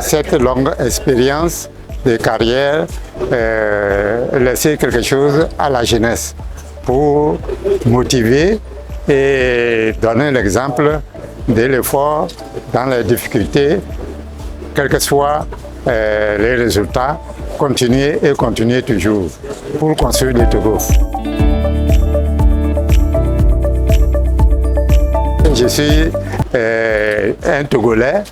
cette longue expérience de carrière laisser quelque chose à la jeunesse pour motiver et donner l'exemple de l'effort dans les difficultés, quels que soient les résultats, continuer et continuer toujours pour construire le Togo. Je suis un Togolais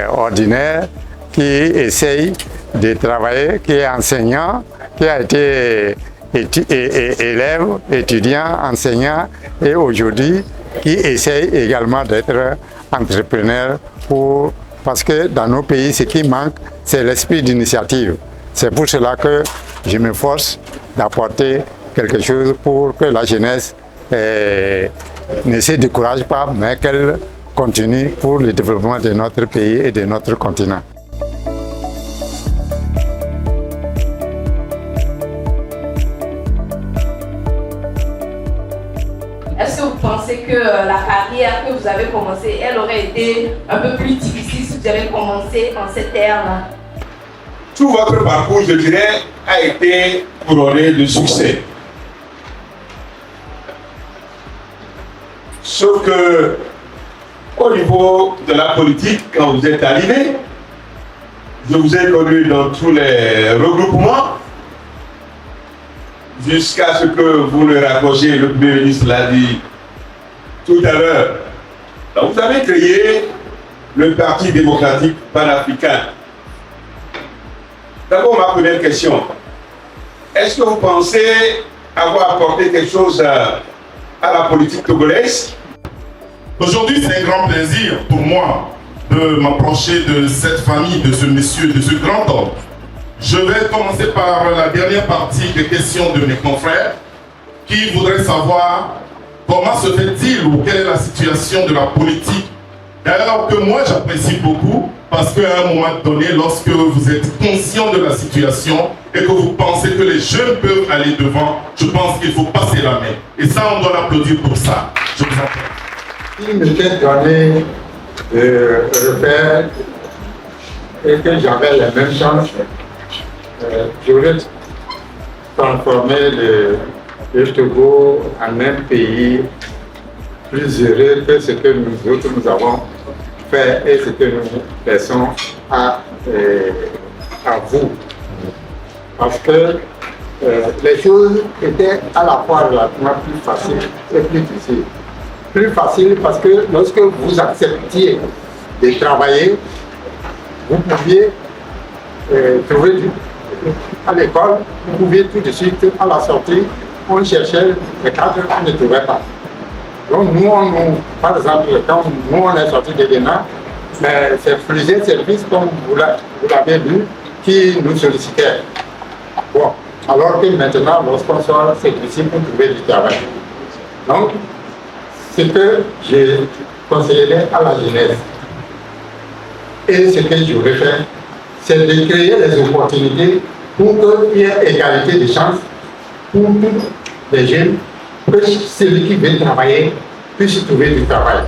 ordinaire qui essaye de travailler, qui est enseignant, qui a été élève, étudiant, enseignant et aujourd'hui qui essaye également d'être entrepreneur parce que dans nos pays, ce qui manque, c'est l'esprit d'initiative. C'est pour cela que je m'efforce d'apporter quelque chose pour que la jeunesse ne se décourage pas, mais qu'elle continue pour le développement de notre pays et de notre continent. Est-ce que vous pensez que la carrière que vous avez commencée, elle aurait été un peu plus difficile si vous avez commencé en ces termes-là? Tout votre parcours, je dirais, a été couronné de succès. Sauf que, au niveau de la politique, quand vous êtes arrivé, je vous ai connu dans tous les regroupements, jusqu'à ce que vous le raccrochiez, le Premier ministre l'a dit tout à l'heure. Vous avez créé le Parti démocratique panafricain. D'abord, ma première question, est-ce que vous pensez avoir apporté quelque chose à la politique togolaise? Aujourd'hui, c'est un grand plaisir pour moi de m'approcher de cette famille, de ce monsieur, de ce grand homme. Je vais commencer par la dernière partie des questions de mes confrères qui voudraient savoir comment se fait-il ou quelle est la situation de la politique. D'ailleurs, que moi j'apprécie beaucoup parce qu'à un moment donné, lorsque vous êtes conscient de la situation et que vous pensez que les jeunes peuvent aller devant, je pense qu'il faut passer la main. Et ça, on doit l'applaudir pour ça. Je vous en prie. Il m'était donné de refaire et que j'avais les mêmes chances, je voulais transformer le Togo en un pays plus heureux que ce que nous autres nous avons fait et ce que nous laissons à vous. Parce que les choses étaient à la fois relativement plus faciles et plus difficiles. Plus facile parce que lorsque vous acceptiez de travailler, vous pouviez trouver à l'école, vous pouviez tout de suite, à la sortie, on cherchait les cadres, on ne trouvait pas. Donc nous, par exemple, quand nous on est sortis de l'ENA, c'est plusieurs services, comme vous l'avez vu, qui nous sollicitaient. Bon, alors que maintenant, lorsqu'on sort, c'est difficile pour trouver du travail. Donc, ce que je conseillerais à la jeunesse et ce que j'aurais fait, c'est de créer les opportunités pour qu'il y ait égalité de chances pour tous les jeunes, que celui qui veut travailler puisse trouver du travail.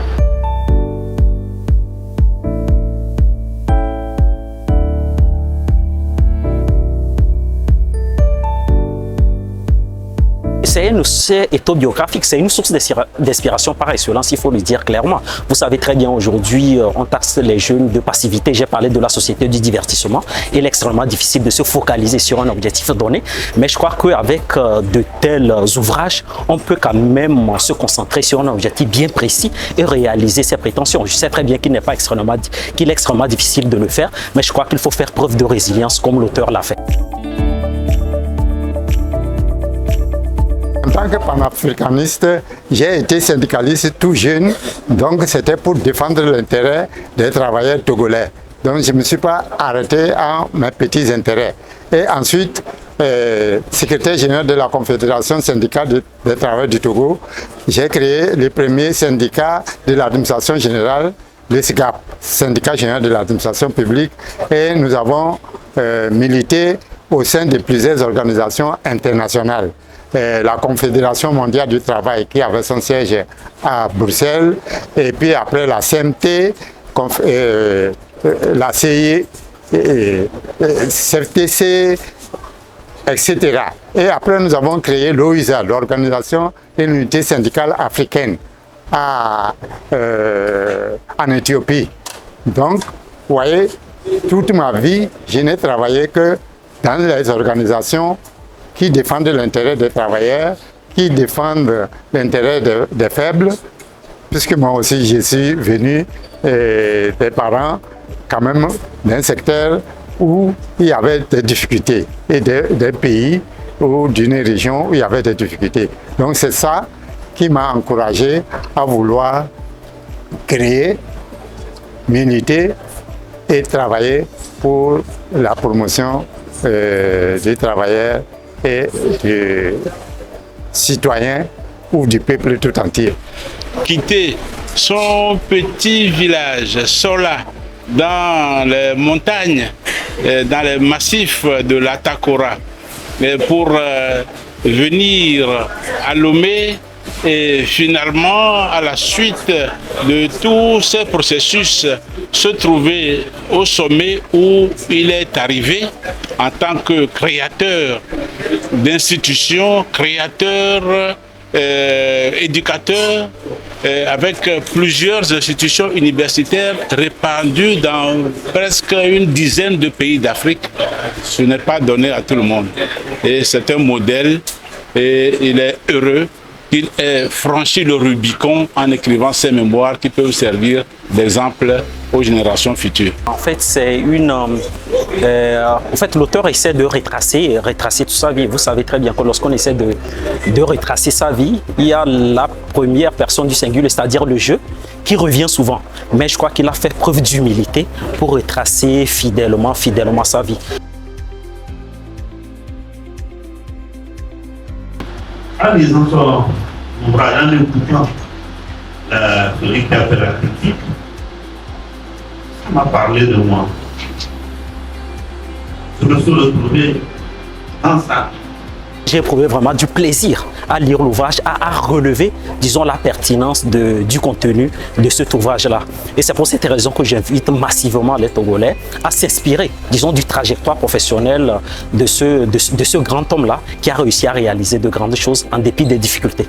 C'est autobiographique, c'est une source d'inspiration par excellence, il faut le dire clairement. Vous savez très bien, aujourd'hui, on taxe les jeunes de passivité. J'ai parlé de la société du divertissement. Il est extrêmement difficile de se focaliser sur un objectif donné. Mais je crois qu'avec de tels ouvrages, on peut quand même se concentrer sur un objectif bien précis et réaliser ses prétentions. Je sais très bien qu'il est extrêmement difficile de le faire, mais je crois qu'il faut faire preuve de résilience comme l'auteur l'a fait. En tant que panafricaniste, j'ai été syndicaliste tout jeune, donc c'était pour défendre l'intérêt des travailleurs togolais. Donc je ne me suis pas arrêté à mes petits intérêts. Et ensuite, secrétaire général de la Confédération syndicale des travailleurs du Togo, j'ai créé le premier syndicat de l'administration générale, le SGAP, syndicat général de l'administration publique, et nous avons milité au sein de plusieurs organisations internationales. La Confédération mondiale du travail qui avait son siège à Bruxelles, et puis après la CMT, la CI, CFTC, etc. Et après, nous avons créé l'OISA, l'Organisation de l'Unité syndicale africaine, en Éthiopie. Donc, vous voyez, toute ma vie, je n'ai travaillé que dans les organisations qui défendent l'intérêt des travailleurs, qui défendent l'intérêt des faibles, puisque moi aussi, je suis venu des parents quand même d'un secteur où il y avait des difficultés et des pays ou d'une région où il y avait des difficultés. Donc c'est ça qui m'a encouragé à vouloir créer, militer et travailler pour la promotion des travailleurs et des citoyens ou du peuple tout entier. Quitter son petit village, Sola, dans les montagnes, dans les massifs de la Takora, pour venir à Lomé et finalement, à la suite de tous ces processus, se trouver au sommet où il est arrivé en tant que créateur d'institutions, créateur, éducateur, avec plusieurs institutions universitaires répandues dans presque une dizaine de pays d'Afrique. Ce n'est pas donné à tout le monde. Et c'est un modèle et il est heureux qu'il ait franchi le Rubicon en écrivant ces mémoires qui peuvent servir d'exemple aux générations futures. En fait, c'est une... en fait, l'auteur essaie de retracer toute sa vie. Vous savez très bien que lorsqu'on essaie de retracer sa vie, il y a la première personne du singulier, c'est-à-dire le je, qui revient souvent. Mais je crois qu'il a fait preuve d'humilité pour retracer fidèlement sa vie. En lisant son ouvrage, en écoutant celui qui a fait la critique, ça m'a parlé de moi. Je me suis retrouvé dans ça. J'ai éprouvé vraiment du plaisir à lire l'ouvrage, à relever, disons, la pertinence du contenu de cet ouvrage-là. Et c'est pour cette raison que j'invite massivement les Togolais à s'inspirer, disons, du trajectoire professionnel de ce grand homme-là qui a réussi à réaliser de grandes choses en dépit des difficultés.